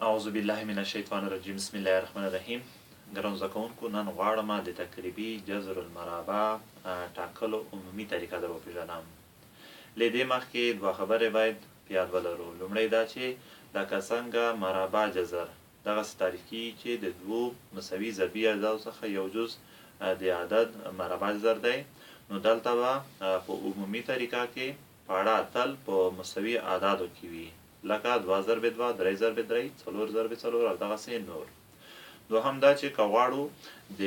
اعوذ بالله من الشیطان الرجیم بسم الله الرحمن الرحیم. ګرانو زده کوونکو، نن غواړم د تقریبي جذر المربع ټاکلو عمومي طریقه در وپېژنم. له دې مخکې دوه خبرې باید په یاد ولرو. لومړی دا چې لکه څنګه مربع جذر دغسې تعریف کیږي چې د دوو مساوي ضربي اجزاو څخه یو جز د عدد مربع جذر دی، نو دلته به په عمومي طریقه کې پاړه تل په مساوي اعدادو کې وي، لکه 2 ضرب 2 3 ضرب 3 4 ضرب 4 او دغسې نور. دوهم دا چې که غواړو د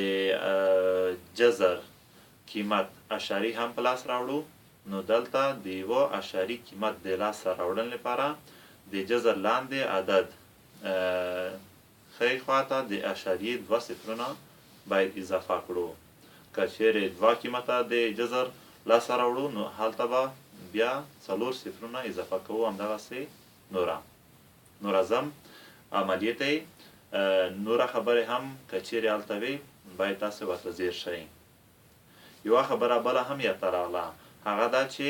جذر قیمت اشاري هم په لاس راوړو، نو دلته د یوه اشاري قیمت د لاسته راوړنې لپاره د جذر لاندې عدد ښی خواته د اشاریې 2 صفرونه باید اضافه کړو. که چیرې 2 قیمته د جذر لاسته راوړو، نو هلته به بیا 4 صفرونه اضافه کوو. همدغسې نورازم عملیې ته نوره خبرې هم که چیرې هلته وي، باید تاسې ورته ځیر شئ. یوه خبره بله هم یادته راغله، هغه دا چې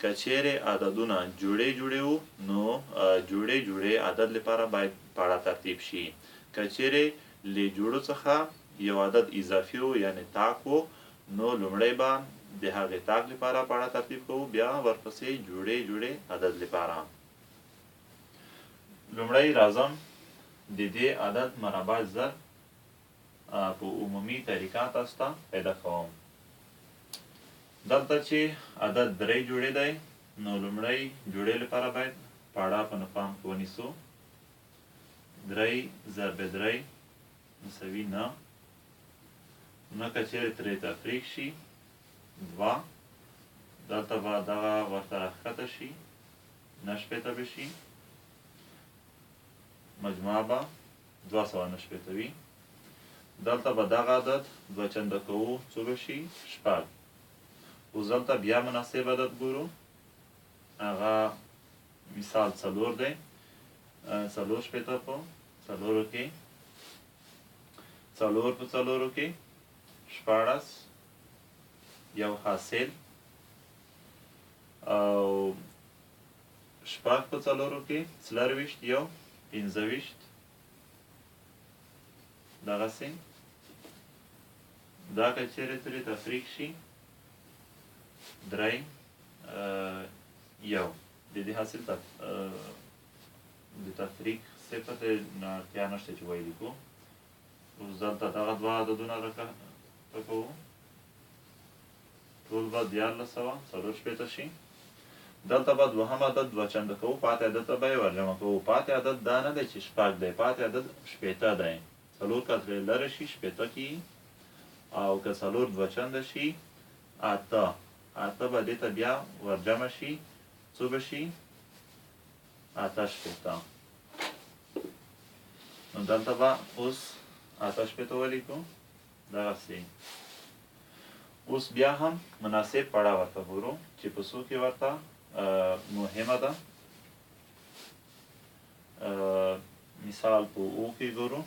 که چیرې عددونه جوړې وو، نو جوړې عدد لپاره باید پاړه ترتیب شي. که چیرې له جوړو څخه یو عدد اضافي وو یعنې تاک وو، نو لومړی به د هغې تاک لپاره پاړه ترتیب کوو، بیا ورپسې جوړې عدد لپاره. لومړی راځم د دې عدد مربع جذر په عمومي طریقه تاسو ته پیدا کوم. دلته چې عدد 3 جوړې دی، نو لومړی جوړې لپاره باید پاړه په پام کې ونیسو. 3 ضرب 3 مساوي 9. نو که چیرې ترې تفریق شي 2، دلته به دغه ورته راښکته شي 9 به شي، مجموعه به 209 وي. دلته به دغه عدد 2 چنده کوو، څو به شي 6. اوس دلته بیا مناسب عدد ګورو، هغه مثال 4 دی. 4 په 4 کې 4 په 4 کې 14 یو حاصل، او 6 په 4 کې 24 یو 15. دغسې دا که چیرې ترې تفریق شي 3 یو، د دې حاصل د تفریق صفت اړتیا نشته چې ویلي کړو. اوس دلته دغه 2 عددونه راکښته کوو، ټول به 1440 شي. دلته به دوهم عدد 2 چنده کوو، پاتې عدد ته به یې ورجمع کوو. پاتې عدد دا نه دی چې 6 دی، پاتې عدد 18 دی. 4 که ترې لرې شي 18 کېږي، او که 4 2 چنده شي 8 به دې ته بیا ورجمع شي، څو به شي 18. نو دلته به اوس 18 ولیکو. دغسې اوس بیا هم مناسب پاړه ورته ګورو چې په څو کې ورته مهمه ده. مثال په او کې ګورو،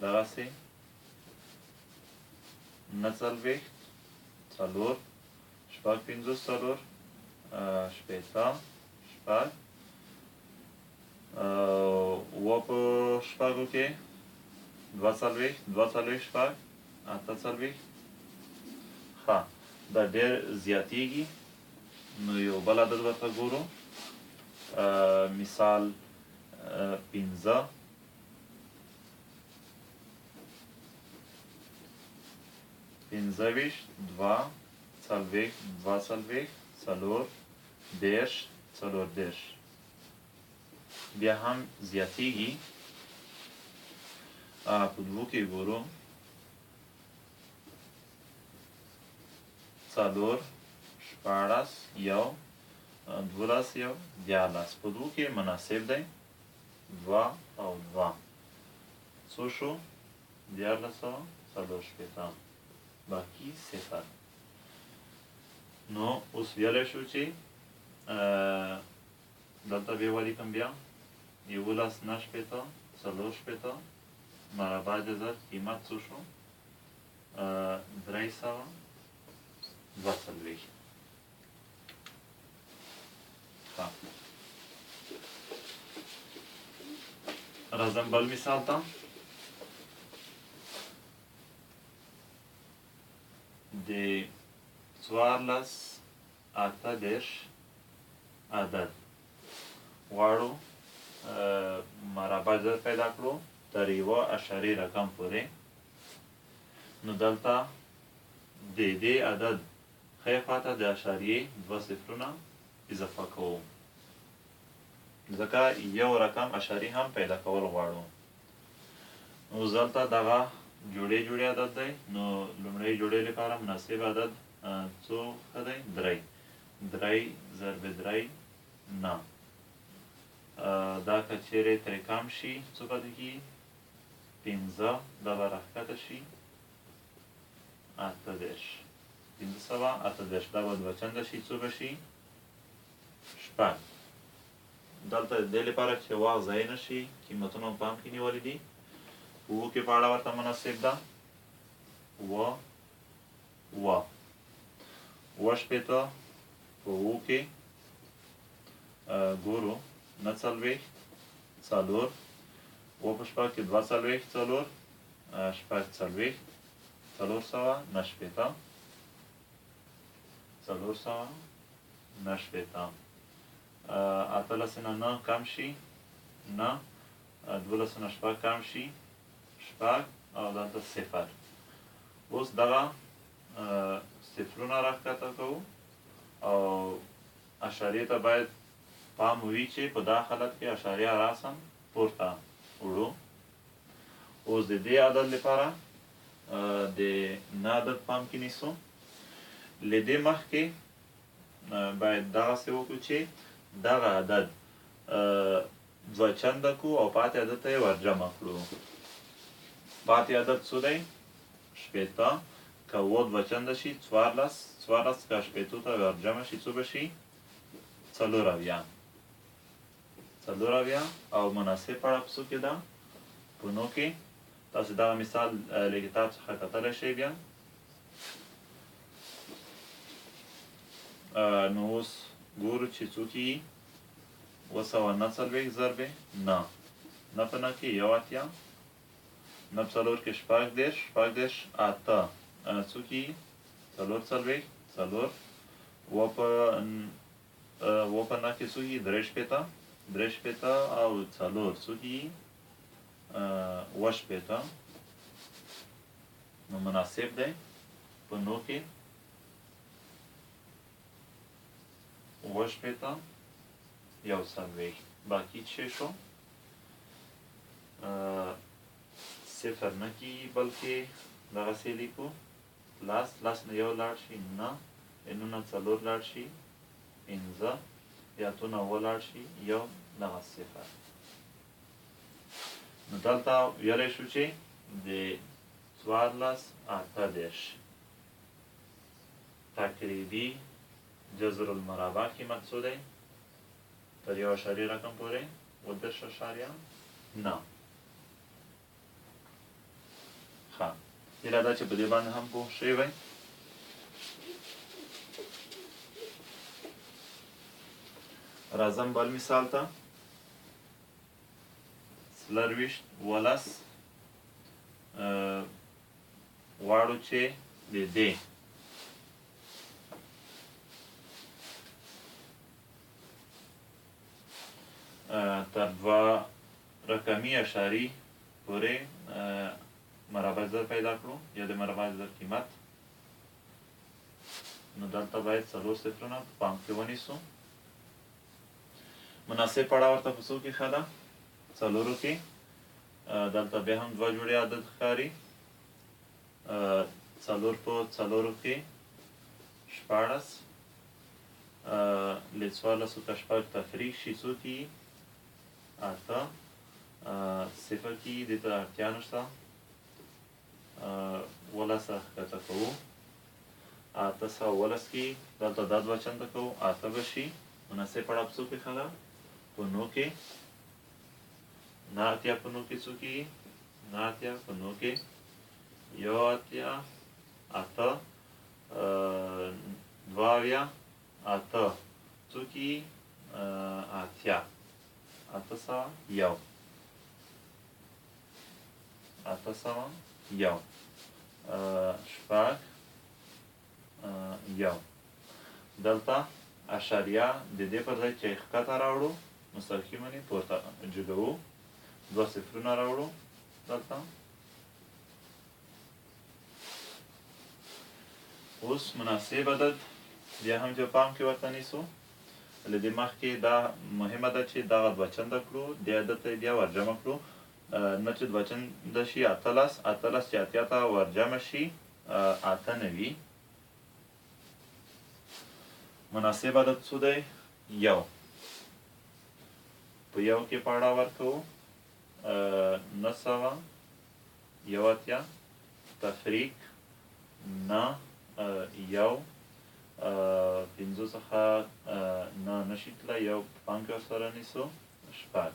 دغسې 9 څلوېښت 4 شپږ 50 4 شپېته 6 اووه په شپږو کې 2 څلوېښت 2 څلوېښت 6 8 څلوېښت. ښه، دا ډېر زیاتېږي، نو یو بل عدد ورته ګورو. مثال 15 25 2 څلوېښت 2 څلوېښت 4 10 4 10. بیا هم زیاتېږي، په 2 کې ګورو 4 14 یو 12 یو 14. په 2 کې مناسب دی 2 او 2. څو شو 1440 باقي 0. نو اوس ویلی شو چې دلته بیا ولیکم، بیا 11 9 40 مربع جذر قیمت څو شو 342. راځم بل مثال ته. د 14 عدد غواړو مربع ضرب پیدا کړو تر یوه اشاري رقم پورې. نو دلته د دې عدد ښی خواته د اشاریې 2 صفرونه اضافه کوو، ځکه یو رقم اشاري هم پیدا کول غواړو. اوس دلته دغه جوړې عدد دی. نو لومړی جوړې لپاره مناسب عدد څو ښه دی؟ 3. 3 ضرب 3 9. دا که چیرې ترې کم شي څو پاتې کېږي؟ 15. دا به راښکته شي 28. 528. دا به دوه چنده شي څو به شي؟ 6. دلته د دې لپاره چې وخت ضایع نه شي قیمتونه په پام کې نیولي دي. اوو کې په اړه ورته مناسب ده اوه شپېته. په اوو کې ګورو 9 څلوېښت 4. اوه په شپږ کې 2 څلوېښت 4. شپږ څلوېښت 400 9 شپېته 400 9 شپېته. 18 نه 9 کم شي 9. 12 نه 6 کم شي 6 او دلته 0. اوس دغه صفرونه راښکته کوو او اشاریې ته باید پام وي چې په دا حالت کې اشاریه راسم پورته وړو. اوس د دې عدد لپاره د نه عدد پام کې نیسو. له دې مخکې باید دغسې وکړو چې دغه عدد دوه چنده کړو او پاتې عدد ته یې ورجمع کړو. پاتې عدد څو دی؟ شپېته. که اووه دوه چنده شي 14. 14 که شپېتو ته ورجمع شي څو به شي؟ 4 او مناسب پړه په څو کې ده؟ په 9 کې. تاسو دغه مثال له کتاب څخه کتلی شئ بیا. نو اوس ګورو چې څو کېږي. 249 ضرب 9. 9 په 9 کې 81. 9 په 4 کې 14. 14 8 څو کېږي؟ 4 څلوېښت 4. اووه په 9 کې څو کېږي؟ 3 شپېته 3 شپېته او 4 څو کېږي؟ 7 شپېته. نو مناسب دی په 9 کې 7 شپېته 1 باقي څه شو؟ 0 نه کېږي بلکې دغسې لیکو لاس نه 1 لاړ شي 9. نونه 4 لاړ شي 15. یاتونه 7 لاړ شي 1 دغه 0. نو دلته ویلی شو چې د 14 تقریبي جذر المربع قیمت څو دی؟ تر یو اشاري رقم پورې 18.9. ښه، هیله ده چې په دې باندې هم پوه شوي وئ. راځم بل مثال ته. 24 ولس غواړو چې د دې تر 2 رقمي اشاري پورې مربع ضرب پیدا کړو یا د مربع ضرب قیمت. نو دلته باید 4 صفرونه په پام کې ونیسو. مناسب پړه ورته په څو کې ښه ده؟ 4 کې. دلته بیا هم 2 جوړې عدد ښکاري. 4 په 4 کې 16. له 14 که 6 تفریق شي څو کېږي؟ 8. 0 کېږي، دې ته اړتیا نشته. 18 ښکته کوو 819 کې. دلته دا 2 چنده کوو 8 به شي. مناسب پړه په څو کې ښه ده؟ په 9 کې. 9 اتیا په 9 کې څو کېږي؟ 9 اتیا په 9 کې 1 اتیا 8. 2 اویا 8 څو کېږي؟ 8 8 1. اته سوه یو شپږ یو. دلته اشاریه د دې پر ځای چې ښکته راوړو مستقیما یې پورته جګوو، دوه صفرونه راوړو دلته. اوس مناسب عدد بیا هم چې پام کې ورته نیسو، له دې مخکې دا مهمه ده چې دغه دوه چنده کړو، دې عدد ته یې بیا ورجمع کړو، نه چې دوه چنده شي اتلس، اتلس چې اتیا ته ورجمع شي اته نوي. مناسب عدد څو دی؟ یو. په یو کې پاړه ورکوو، نه سوه یو اتیا تفریق نه یو پنځو څخه نه نشي تللی، یو پام کې ورسره نیسو شپږ.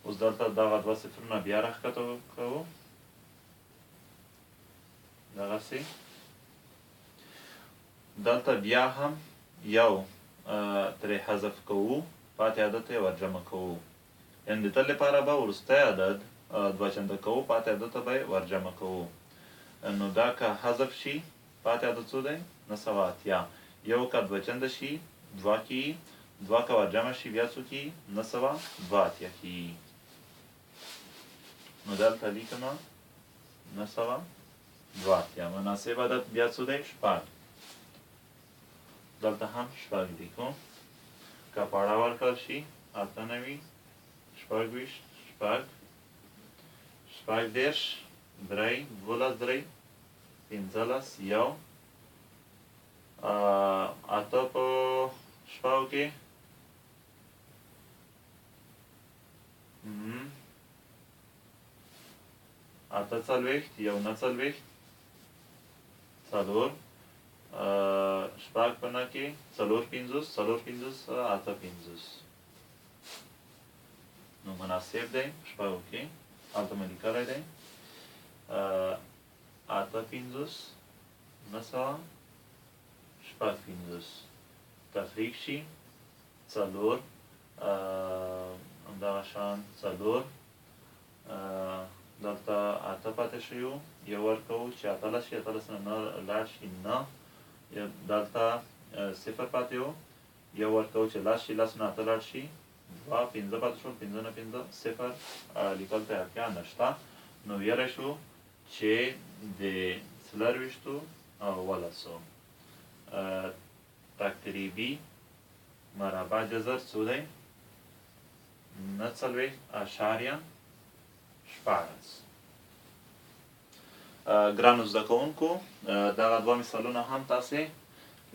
اوس دلته دغه دوه صفرونه بیا راښکته کوو دغسې. دلته بیا هم یو ترې حذف کوو، پاتې عدد ته یې ورجمع کوو، یعنې د تل لپاره به وروستی عدد دوه چنده کوو، پاتې عدد ته به یې ورجمع کوو. نو دا که حذف شي پاتې عدد څو دی؟ نه سوه اتیا. یو که دوه چنده شي دوه کېږي، دوه که ورجمع شي بیا څو کېږي؟ نه سوه دوه اتیا کېږي. نو دلته لیکمه نه سوه دوه اتیا. مناسب عدد بیا څو دی؟ شپږ. دلته هم شپږ لیکو. که پاړه ورکړل شي اته نوي شپږ ویشت شپږ شپږ دېرش درې دولس درې پنځلس یو اته په شپږو کې اته څلوېښت یو نه څلوېښت څلور شپږ په نه کې څلور پنځوس څلور پنځوس اته پنځوس. نو مناسب دی شپږو کې هلته مې لیکلی دی اته پنځوس نه سوه شپږ پنځوس تفریق شي څلور همدغه شان څلور دلته اته پاتې شوي یو ورکوو چې اتلس شي، اتلس نه نه لاړ شي نه، دلته صفر پاتې و یو ورکوو چې لاس شي، لس نه اته لاړ شي دوه، پنځه پاتې شول، پنځه نه پنځه صفر، لیکلو ته اړتیا نشته. نو ویلی شو چې د څلرویشتو او ولسو تقریبي مربع جذر څو دی؟ نه څلوېښت اعشاریه شپاړس. ګرانو زده کوونکو دغه دوه مثالونه هم تاسې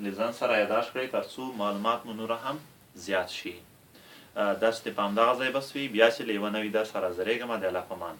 له ځان سره یاداشت کړئ تر څو معلومات مو نوره هم زیات شي. درس دې په همدغه ځای بس وي، بیا چې له یوه نوي درس سره حاضرېږم د الله په امان.